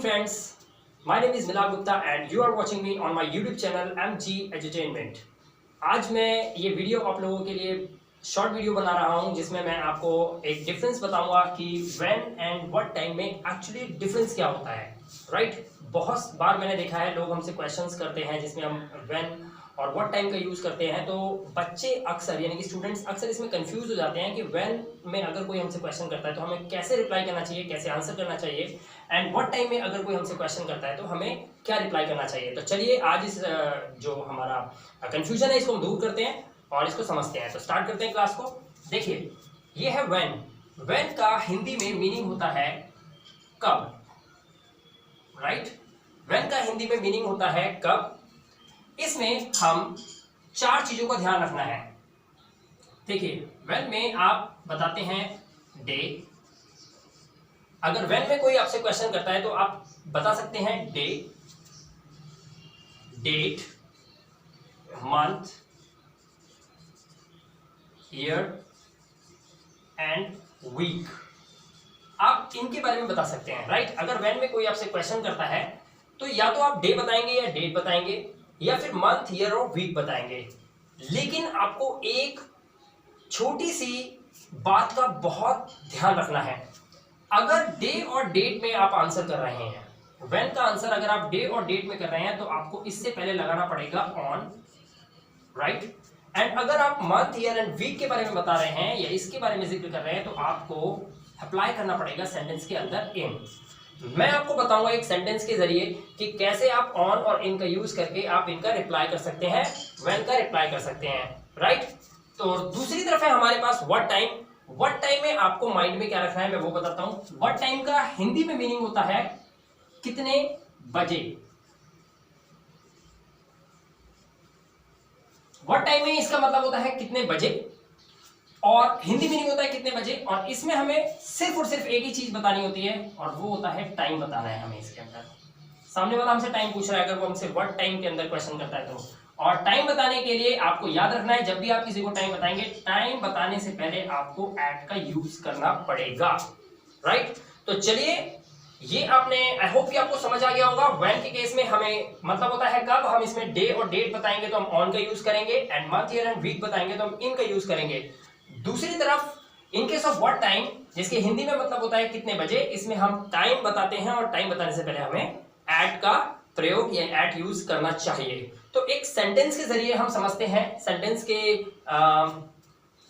friends, my name is Milal Gupta and you are watching me on my YouTube channel MG Edutainment। आज मैं ये video आप लोगों के लिए शॉर्ट वीडियो बना रहा हूँ जिसमें मैं आपको एक डिफरेंस बताऊंगा कि व्हेन एंड व्हाट टाइम में एक्चुअली डिफरेंस क्या होता है। राइट, बहुत बार मैंने देखा है लोग हमसे क्वेश्चंस करते हैं जिसमें हम व्हेन और व्हाट टाइम का यूज़ करते हैं, तो बच्चे अक्सर यानी कि स्टूडेंट्स अक्सर इसमें कंफ्यूज हो जाते हैं कि व्हेन में अगर कोई हमसे क्वेश्चन करता है तो हमें कैसे रिप्लाई करना चाहिए, कैसे आंसर करना चाहिए, एंड व्हाट टाइम में अगर कोई हमसे क्वेश्चन करता है तो हमें क्या रिप्लाई करना चाहिए। तो चलिए आज इस जो हमारा कंफ्यूजन है इसको हम दूर करते हैं और इसको समझते हैं। तो स्टार्ट करते हैं क्लास को। देखिए, ये है व्हेन। व्हेन का हिंदी में मीनिंग होता है कब। राइट, व्हेन का हिंदी में मीनिंग होता है कब। इसमें हम चार चीजों का ध्यान रखना है। देखिए, व्हेन में आप बताते हैं डे। अगर व्हेन में कोई आपसे क्वेश्चन करता है तो आप बता सकते हैं day, date, month, year and week. आप इनके बारे में बता सकते हैं। राइट, अगर व्हेन में कोई आपसे क्वेश्चन करता है तो या तो आप डे बताएंगे या डेट बताएंगे या फिर मंथ, ईयर और वीक बताएंगे। लेकिन आपको एक छोटी सी बात का बहुत ध्यान रखना है। अगर डे और डेट में आप आंसर कर रहे हैं, व्हेन का आंसर अगर आप डे और डेट में कर रहे हैं तो आपको इससे पहले लगाना पड़ेगा ऑन। राइट, एंड अगर आप मंथ, ईयर एंड वीक के बारे में बता रहे हैं या इसके बारे में जिक्र कर रहे हैं तो आपको अप्लाई करना पड़ेगा सेंटेंस के अंदर इन। मैं आपको बताऊंगा एक सेंटेंस के जरिए कि कैसे आप ऑन और इन का यूज करके आप इनका रिप्लाई कर सकते हैं, व्हेन का रिप्लाई कर सकते हैं। राइट, तो दूसरी तरफ है हमारे पास व्हाट टाइम। व्हाट टाइम में आपको माइंड में क्या रखना है मैं वो बताता हूं। व्हाट टाइम का हिंदी में मीनिंग होता है कितने बजे। व्हाट टाइम में इसका मतलब होता है कितने बजे और हिंदी मीनिंग होता है कितने बजे। और इसमें हमें सिर्फ और सिर्फ एक ही चीज बतानी होती है और वो होता है टाइम बताना है हमें। इसके अंदर सामने वाला हमसे टाइम पूछ रहा है, अगर वो हमसे व्हाट टाइम के अंदर क्वेश्चन करता है तो। और टाइम बताने के लिए आपको याद रखना है, जब भी आप किसी को टाइम बताएंगे, टाइम बताने से पहले आपको एट का यूज करना पड़ेगा। राइट, तो चलिए, ये आपने आई होप कि आपको समझ आ गया होगा। व्हेन के केस में हमें मतलब होता है कब। हम इसमें डे और डेट बताएंगे तो हम ऑन का यूज करेंगे, and month, year and week बताएंगे तो हम इन का यूज करेंगे। दूसरी तरफ in case of what time, जिसके हिंदी में मतलब होता है कितने बजे, इसमें हम टाइम बताते हैं और टाइम बताने से पहले हमें एट का प्रयोग या एट यूज करना चाहिए। तो एक सेंटेंस के जरिए हम समझते हैं, सेंटेंस के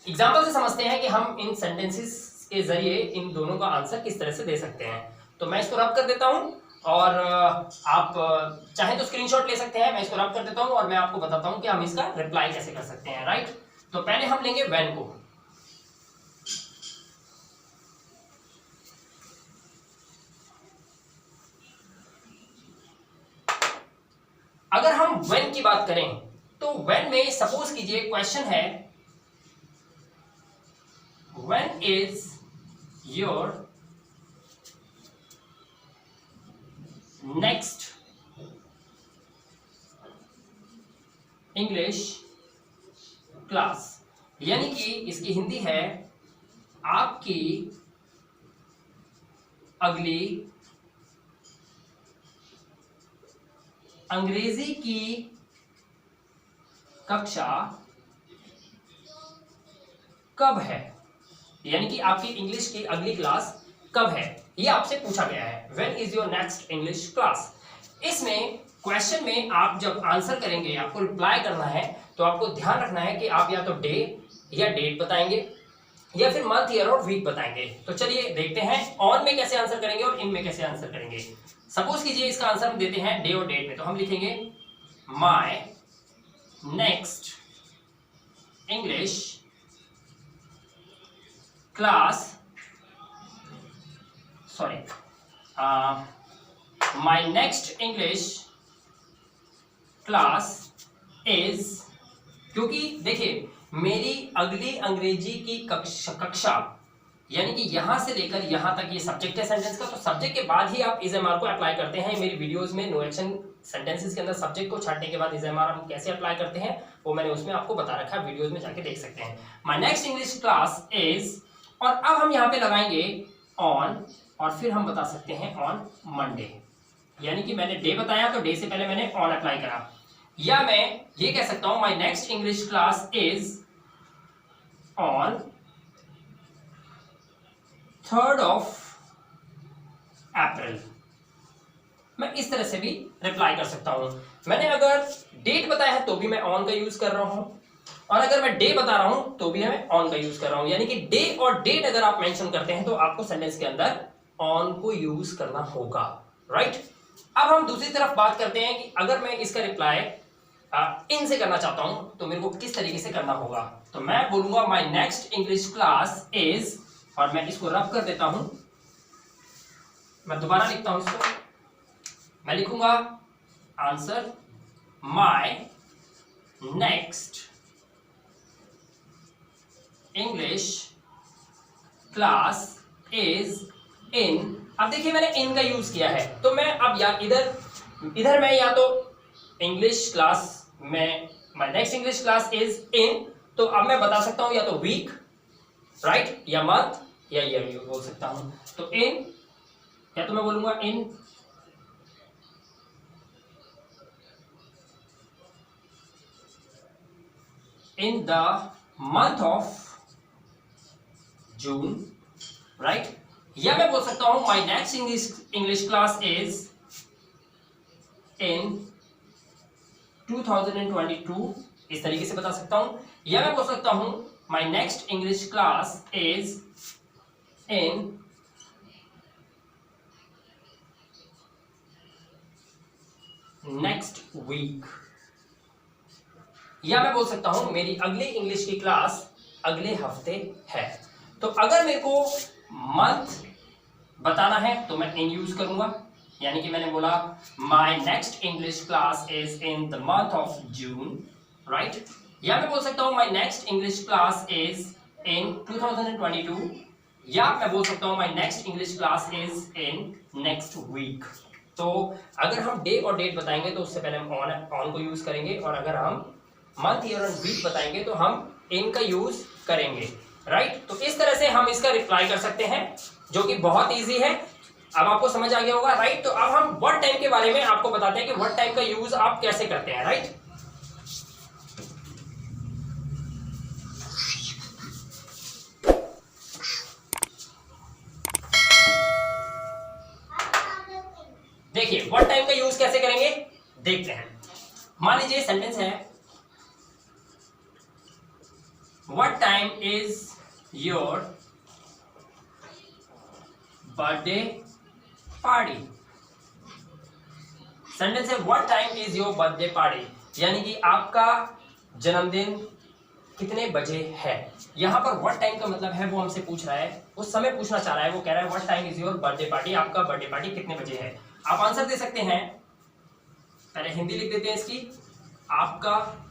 एग्जांपल से समझते हैं कि हम इन सेंटेंसेस के जरिए इन दोनों का आंसर किस तरह से दे सकते हैं। तो मैं इसको रब कर देता हूं और आप चाहे तो स्क्रीनशॉट ले सकते हैं। मैं इसको रब कर देता हूं और मैं आपको बताता हूं कि हम इसका रिप्लाई कैसे कर सकते हैं। राइट, तो पहले हम लेंगे व्हेन को। अगर हम व्हेन की बात करें तो व्हेन में सपोज कीजिए क्वेश्चन है when is your next English class. यानी कि इसकी हिंदी है आपकी अगली अंग्रेजी की कक्षा कब है। यानी कि आपकी इंग्लिश की अगली क्लास कब है, ये आपसे पूछा गया है। When is your next English class. इसमें क्वेश्चन में आप जब आंसर करेंगे, आपको रिप्लाई करना है, तो आपको ध्यान रखना है कि आप या तो डे या डेट बताएंगे या फिर मंथ, ईयर और वीक बताएंगे। तो चलिए देखते हैं ऑन में कैसे आंसर करेंगे और इन में कैसे आंसर करेंगे। सपोज कीजिए इसका आंसर हम देते हैं डे और डेट में, तो हम लिखेंगे my next English class, my next English class is, क्योंकि देखिए मेरी अगली अंग्रेजी की कक्षा यानी कि यहां से लेकर यहां तक ये सब्जेक्ट है सेंटेंस का, तो सब्जेक्ट के बाद ही आप इज एम आर को अप्लाई करते हैं। मेरी वीडियोस में नो एक्शन सेंटेंसेस के अंदर सब्जेक्ट को छाटने के बाद इज एम आर हम कैसे अप्लाई करते हैं वो मैंने उसमें आपको बता रखा है, वीडियोस में जाके देख सकते हैं। My next English class is, और अब हम यहाँ पे लगाएंगे ऑन, और फिर हम बता सकते हैं ऑन मंडे। यानी कि मैंने डे बताया तो डे से पहले मैंने ऑन अप्लाई करा। या मैं ये कह सकता हूं my next English class is on 3rd of अप्रैल। मैं इस तरह से भी रिप्लाई कर सकता हूं। मैंने अगर डेट बताया है तो भी मैं ऑन का यूज कर रहा हूं, और अगर मैं डे बता रहा हूं तो भी मैं ऑन का यूज कर रहा हूं। यानी कि डे और डेट अगर आप मेंशन करते हैं तो आपको सेंटेंस के अंदर ऑन को यूज करना होगा, राइट। अब हम दूसरी तरफ बात करते हैं कि अगर मैं इसका रिप्लाई इन से करना चाहता हूं तो मेरे को किस तरीके से करना होगा। तो मैं बोलूंगा my next English class is, और मैं इसको रब कर देता हूं, मैं दोबारा लिखता हूं इसको, मैं लिखूंगा answer my next English class is इन। अब देखिए मैंने इन का यूज किया है, तो मैं अब या इधर मैं या तो इंग्लिश क्लास में my next English class is इन, तो अब मैं बता सकता हूं या तो वीक, राइट, या मंथ या ईयर बोल सकता हूं। तो इन, या तो मैं बोलूंगा इन the month of June, right. या मैं बोल सकता हूं my next English class is in 2022, इस तरीके से बता सकता हूं। या मैं बोल सकता हूं my next English class is in next week. या मैं बोल सकता हूं मेरी अगली इंग्लिश की क्लास अगले हफ्ते है। तो अगर मेरे को मंथ बताना है तो मैं इन यूज करूंगा, यानी कि मैंने बोला my next English class is in the month of June, right. या मैं बोल सकता हूं my next English class is in 2022, या मैं बोल सकता हूं my next English class is in next week. तो अगर हम डे और डेट बताएंगे तो उससे पहले हम ऑन को यूज करेंगे, और अगर हम मंथ ईयर और वीक बताएंगे तो हम इन का यूज करेंगे, राइट। तो इस तरह से हम इसका रिप्लाई कर सकते हैं, जो कि बहुत इजी है। अब आपको समझ आ गया होगा, राइट। तो अब हम व्हाट टाइम के बारे में आपको बताते हैं कि व्हाट टाइम का यूज आप कैसे करते हैं, राइट। देखिए व्हाट टाइम का यूज कैसे करेंगे, देखते हैं। मान लीजिए सेंटेंस है what time is your birthday party. Sentence है what time is your birthday party, यानी कि आपका जन्मदिन कितने बजे है। यहां पर व्हाट टाइम का मतलब है वो हमसे पूछ रहा है, उस समय पूछना चाह रहा है। वो कह रहा है what time is your birthday party, आपका बर्थडे पार्टी कितने बजे है। आप आंसर दे सकते हैं, पहले हिंदी लिख देते हैं इसकी, आपका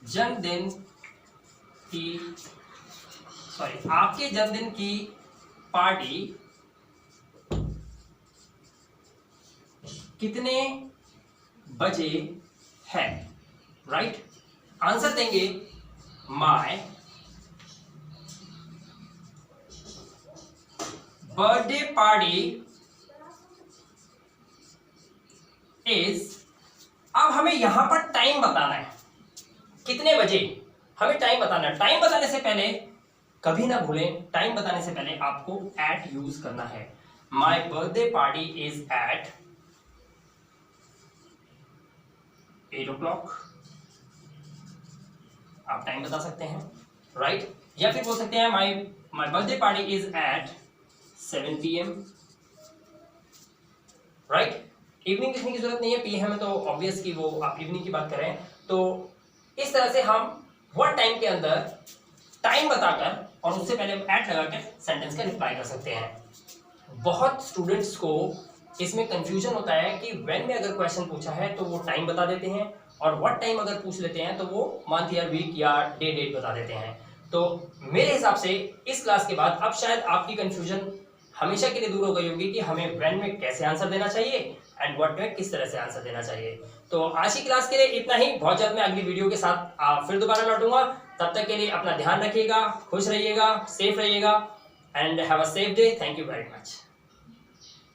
जन्मदिन की आपके जन्मदिन की पार्टी कितने बजे है, राइट। आंसर देंगे माय बर्थडे पार्टी इज। अब हमें यहां पर टाइम बताना है, कितने बजे हमें टाइम बताना है। टाइम बताने से पहले कभी ना भूलें, टाइम बताने से पहले आपको एट यूज करना है। My birthday party is at 8 o'clock। आप टाइम बता सकते हैं, राइट। या फिर बोल सकते हैं my birthday party is at 7 PM, right. Evening लिखने की जरूरत नहीं है, PM में तो ऑब्वियस कि वो आप इवनिंग की बात कर रहे हैं। तो इस तरह से हम व्हाट टाइम के अंदर टाइम बताकर और उससे पहले एट लगाकर सेंटेंस का रिप्लाई कर सकते हैं। बहुत स्टूडेंट्स को इसमें कंफ्यूजन होता है कि व्हेन में अगर क्वेश्चन पूछा है तो वो टाइम बता देते हैं, और व्हाट टाइम अगर पूछ लेते हैं तो वो मंथ या वीक या डे डेट बता देते हैं। तो मेरे हिसाब से इस क्लास के बाद अब शायद आपकी कंफ्यूजन हमेशा के लिए दूर हो गई होगी कि हमें व्हेन में कैसे आंसर देना चाहिए एंड व्हाट में किस तरह से आंसर देना चाहिए। तो आज की क्लास के लिए इतना ही। बहुत जल्द मैं अगली वीडियो के साथ फिर दोबारा लौटूंगा। तब तक के लिए अपना ध्यान रखिएगा, खुश रहिएगा, सेफ रहिएगा and have a safe day. Thank you very much.